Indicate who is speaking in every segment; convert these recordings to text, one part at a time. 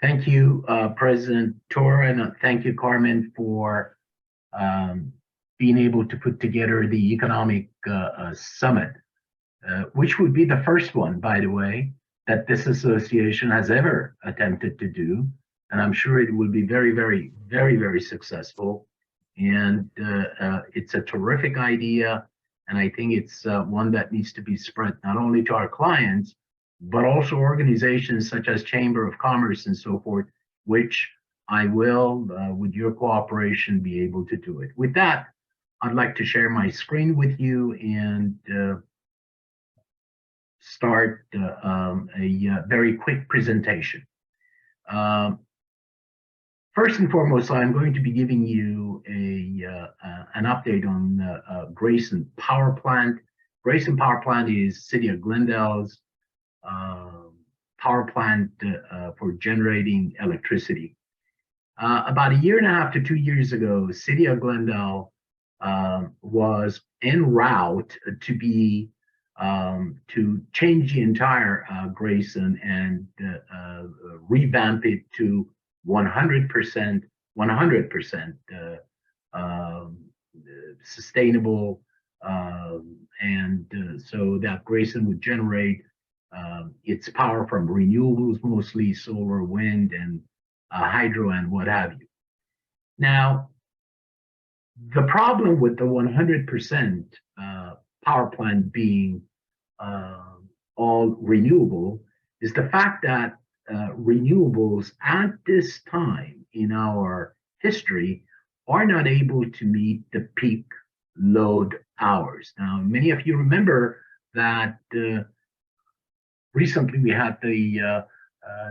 Speaker 1: Thank you, President Tora, and thank you, Carmen, for um, being able to put together the economic summit, which would be the first one, by the way, that this association has ever attempted to do. And I'm sure it will be very, very, very, very successful. And it's a terrific idea. And I think it's one that needs to be spread not only to our clients, but also organizations such as Chamber of Commerce and so forth, which I will, with your cooperation, be able to do it. With that, I'd like to share my screen with you and start a very quick presentation. First and foremost, I'm going to be giving you an update on Grayson Power Plant. Grayson Power Plant is City of Glendale's power plant for generating electricity. About a year and a half to 2 years ago, City of Glendale was en route to be to change the entire Grayson and revamp it to 100% sustainable, and so that Grayson would generate its power from renewables, mostly solar, wind, and hydro, and what have you. Now, the problem with the 100% power plant being all renewable is the fact that renewables at this time in our history are not able to meet the peak load hours. Now, many of you remember that recently we had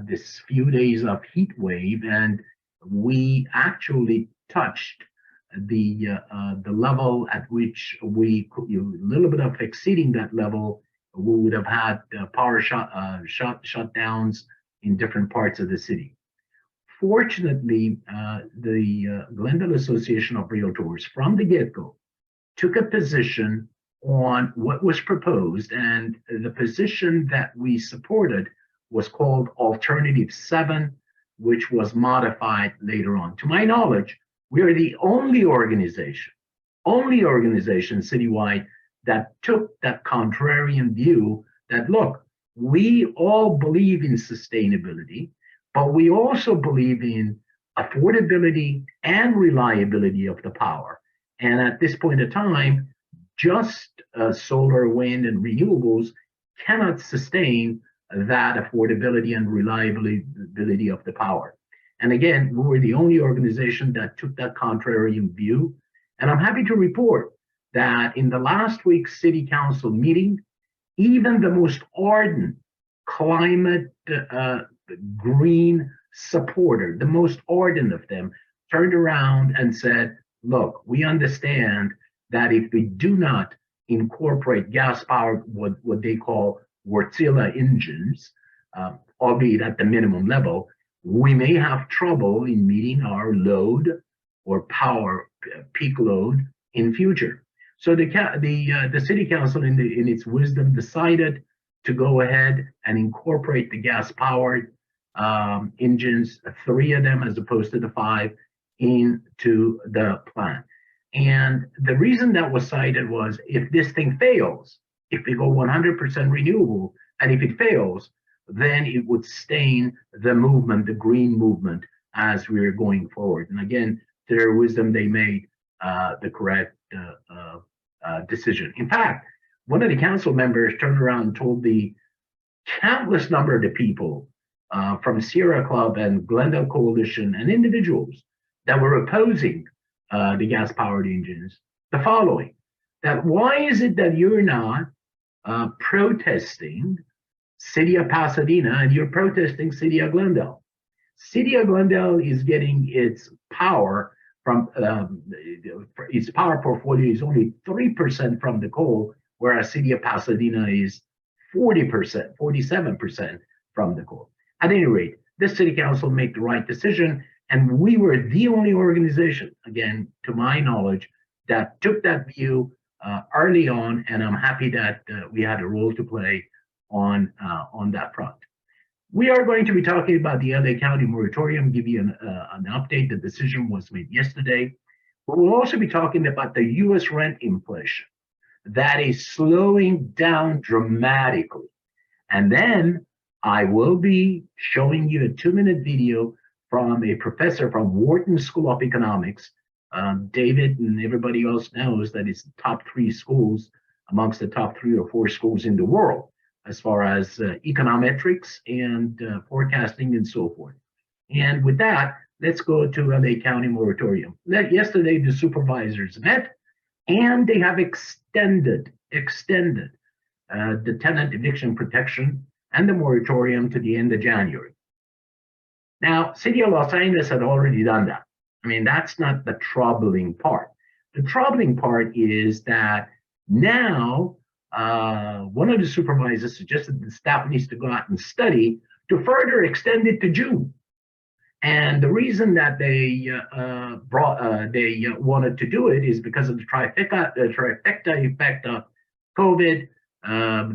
Speaker 1: this few days of heat wave, and we actually touched the level at which we could, a little bit of exceeding that level, we would have had power shutdowns in different parts of the city. Fortunately, the Glendale Association of Realtors from the get-go took a position on what was proposed, and the position that we supported was called Alternative 7, which was modified later on. To my knowledge, we are the only organization citywide that took that contrarian view that, look, we all believe in sustainability, but we also believe in affordability and reliability of the power. And at this point in time, just solar, wind, and renewables cannot sustain that affordability and reliability of the power. And again, we were the only organization that took that contrarian view. And I'm happy to report that in the last week's city council meeting, even the most ardent climate green supporter, the most ardent of them, turned around and said, look, we understand that if we do not incorporate gas-powered, what they call Wärtsilä engines, albeit at the minimum level, we may have trouble in meeting our load or power peak load in future. So the city council, in its wisdom, decided to go ahead and incorporate the gas-powered engines, 3 of them as opposed to the 5, into the plan. And the reason that was cited was, if this thing fails, if we go 100% renewable, and if it fails, then it would stain the movement, the green movement, as we're going forward. And again, to their wisdom, they made the correct decision. In fact, one of the council members turned around and told the countless number of the people from Sierra Club and Glendale Coalition and individuals that were opposing the gas-powered engines the following: that why is it that you're not protesting City of Pasadena and you're protesting City of Glendale? City of Glendale is getting its power from its power portfolio is only 3% from the coal, whereas City of Pasadena is 40%, 47% from the coal. At any rate, this city council made the right decision, and we were the only organization, again, to my knowledge, that took that view early on, and I'm happy that we had a role to play on that front. We are going to be talking about the LA County moratorium, give you an update. The decision was made yesterday. But we'll also be talking about the US rent inflation that is slowing down dramatically. And then I will be showing you a 2-minute video from a professor from Wharton School of Economics. David and everybody else knows that it's the top 3 schools amongst the top 3 or 4 schools in the world as far as econometrics and forecasting and so forth. And with that, let's go to LA County moratorium. Yesterday, the supervisors met and they have extended the tenant eviction protection and the moratorium to the end of January. Now, City of Los Angeles had already done that. I mean, that's not the troubling part. The troubling part is that now one of the supervisors suggested the staff needs to go out and study to further extend it to June. And the reason that they wanted to do it is because of the trifecta effect of COVID,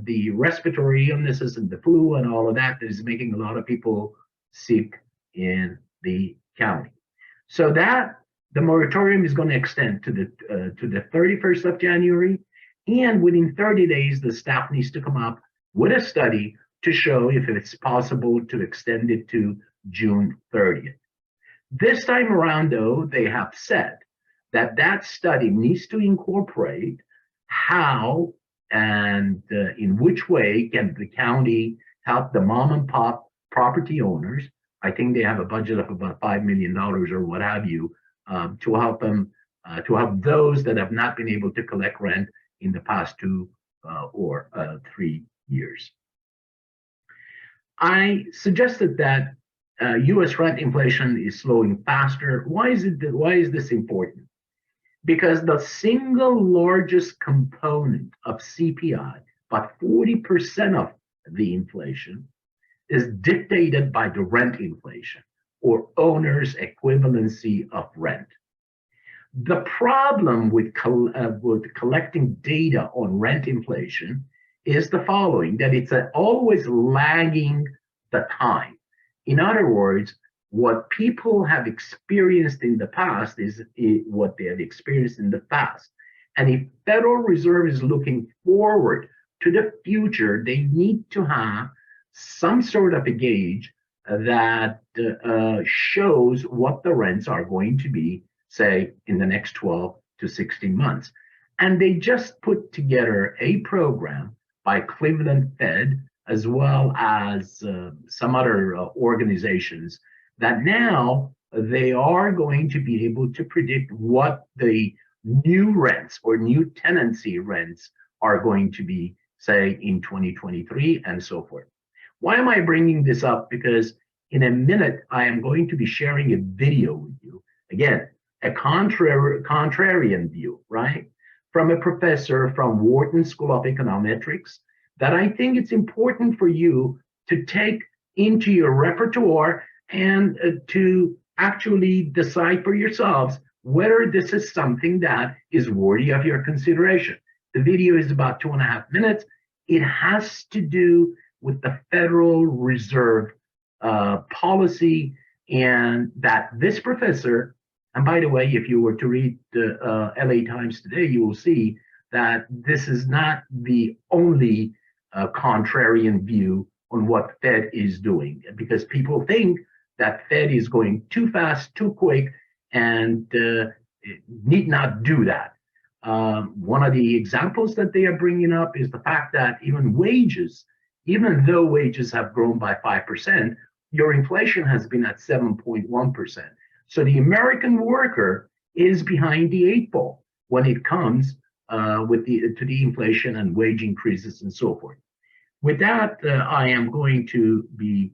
Speaker 1: the respiratory illnesses and the flu and all of that is making a lot of people sick in the county. So that the moratorium is going to extend to the 31st of January, and within 30 days, the staff needs to come up with a study to show if it's possible to extend it to June 30th. This time around, though, they have said that that study needs to incorporate how and in which way can the county help the mom and pop property owners. I think they have a budget of about $5 million or what have you to help them, to help those that have not been able to collect rent in the past 2 or 3 years. I suggested that U.S. rent inflation is slowing faster. Why is this important? Because the single largest component of CPI, about 40% of the inflation, is dictated by the rent inflation or owner's equivalency of rent. The problem with collecting data on rent inflation is the following, that it's always lagging the time. In other words, what people have experienced in the past is what they have experienced in the past. And if Federal Reserve is looking forward to the future, they need to have some sort of a gauge that shows what the rents are going to be, say, in the next 12 to 16 months. And they just put together a program by Cleveland Fed, as well as some other organizations, that now they are going to be able to predict what the new rents or new tenancy rents are going to be, say, in 2023 and so forth. Why am I bringing this up? Because in a minute, I am going to be sharing a video with you. Again, a contrarian view, right? From a professor from Wharton School of Econometrics, that I think it's important for you to take into your repertoire and to actually decide for yourselves whether this is something that is worthy of your consideration. The video is about 2.5 minutes. It has to do with the Federal Reserve policy, and that this professor, and by the way, if you were to read the LA Times today, you will see that this is not the only contrarian view on what Fed is doing, because people think that Fed is going too fast, too quick, and it need not do that. One of the examples that they are bringing up is the fact that even wages, even though wages have grown by 5%, your inflation has been at 7.1%. So the American worker is behind the 8 ball when it comes to the inflation and wage increases and so forth. With that, I am going to be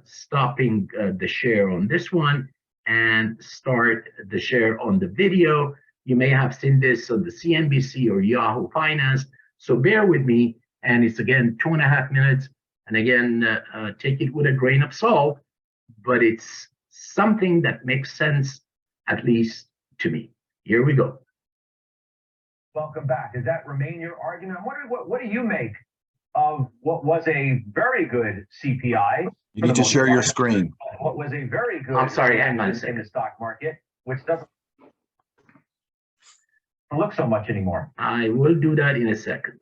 Speaker 1: stopping the share on this one and start the share on the video. You may have seen this on the CNBC or Yahoo Finance, so bear with me. And it's again 2.5 minutes. And again, take it with a grain of salt, but it's something that makes sense, at least to me. Here we go.
Speaker 2: Welcome back. Does that remain your argument? I'm wondering, what do you make of what was a very good CPI.
Speaker 3: You need to share your screen.
Speaker 2: What was a very good
Speaker 1: I'm sorry, hang on a second.
Speaker 2: in the stock market, which doesn't look so much anymore.
Speaker 1: I will do that in a second.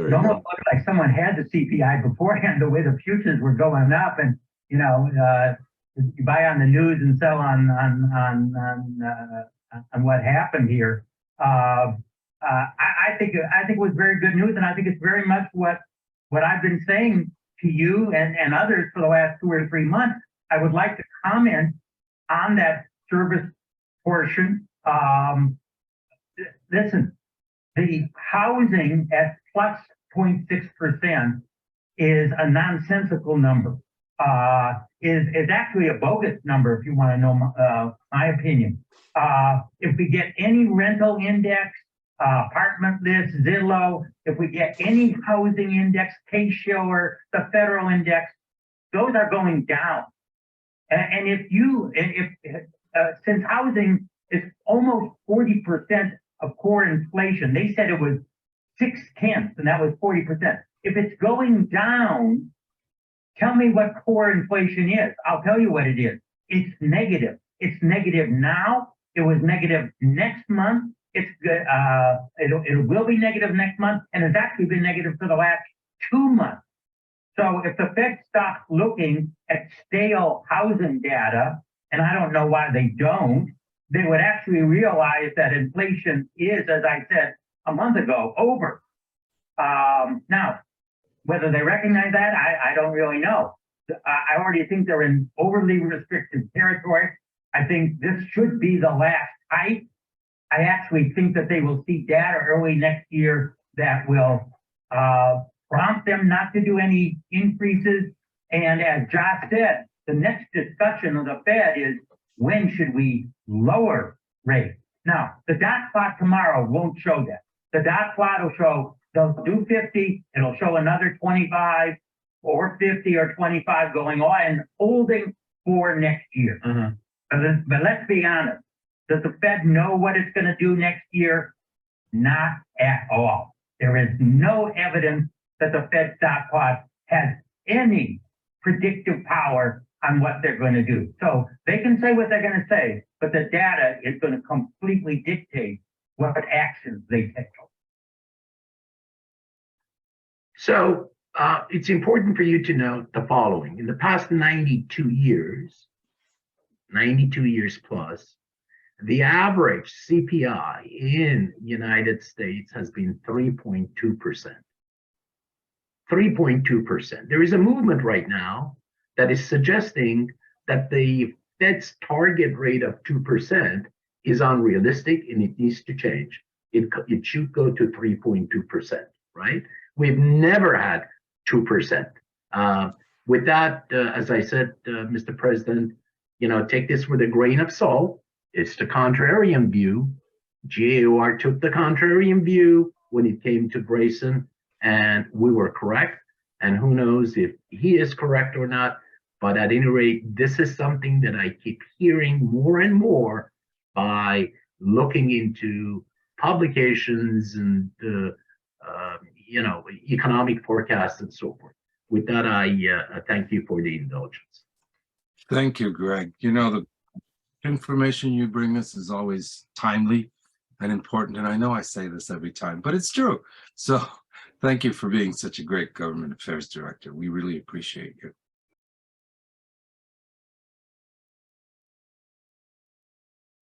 Speaker 2: It almost looked like someone had the CPI beforehand, the way the futures were going up, and you buy on the news and sell on what happened here. I think it was very good news, and I think it's very much what I've been saying to you and others for the last 2 or 3 months. I would like to comment on that service portion. Listen, the housing at plus 0.6% is a nonsensical number. Is actually a bogus number, if you want to know my opinion. If we get any rental index, apartment list, Zillow, if we get any housing index, Case-Shiller, or the federal index, those are going down. And since housing is almost 40% of core inflation, they said it was 0.6, and that was 40%. If it's going down, tell me what core inflation is. I'll tell you what it is. It's negative. It's negative now. It was negative next month. It's good. It will be negative next month, and it's actually been negative for the last 2 months. So if the Fed stops looking at stale housing data, and I don't know why they don't, they would actually realize that inflation is, as I said a month ago, over. Now, whether they recognize that, I don't really know. I already think they're in overly restricted territory. I think this should be the last hike. I actually think that they will see data early next year that will prompt them not to do any increases. And as Josh said, the next discussion of the Fed is, when should we lower rates? Now, the dot plot tomorrow won't show that. The dot plot will show, they'll do 50, it'll show another 25 or 50 or 25 going on and holding for next year. But let's be honest. Does the Fed know what it's going to do next year? Not at all. There is no evidence that the Fed dot plot has any predictive power on what they're going to do. So they can say what they're going to say, but the data is going to completely dictate what actions they take.
Speaker 1: So it's important for you to note the following. In the past 92 years plus, the average CPI in the United States has been 3.2%. 3.2%. There is a movement right now that is suggesting that the Fed's target rate of 2% is unrealistic and it needs to change. It should go to 3.2%, right? We've never had 2%. With that, as I said, Mr. President, take this with a grain of salt. It's the contrarian view. GAOR took the contrarian view when it came to Grayson, and we were correct. And who knows if he is correct or not. But at any rate, this is something that I keep hearing more and more by looking into publications and economic forecasts and so forth. With that, I thank you for the indulgence.
Speaker 3: Thank you, Greg. The information you bring us is always timely and important. And I know I say this every time, but it's true. So thank you for being such a great government affairs director. We really appreciate you.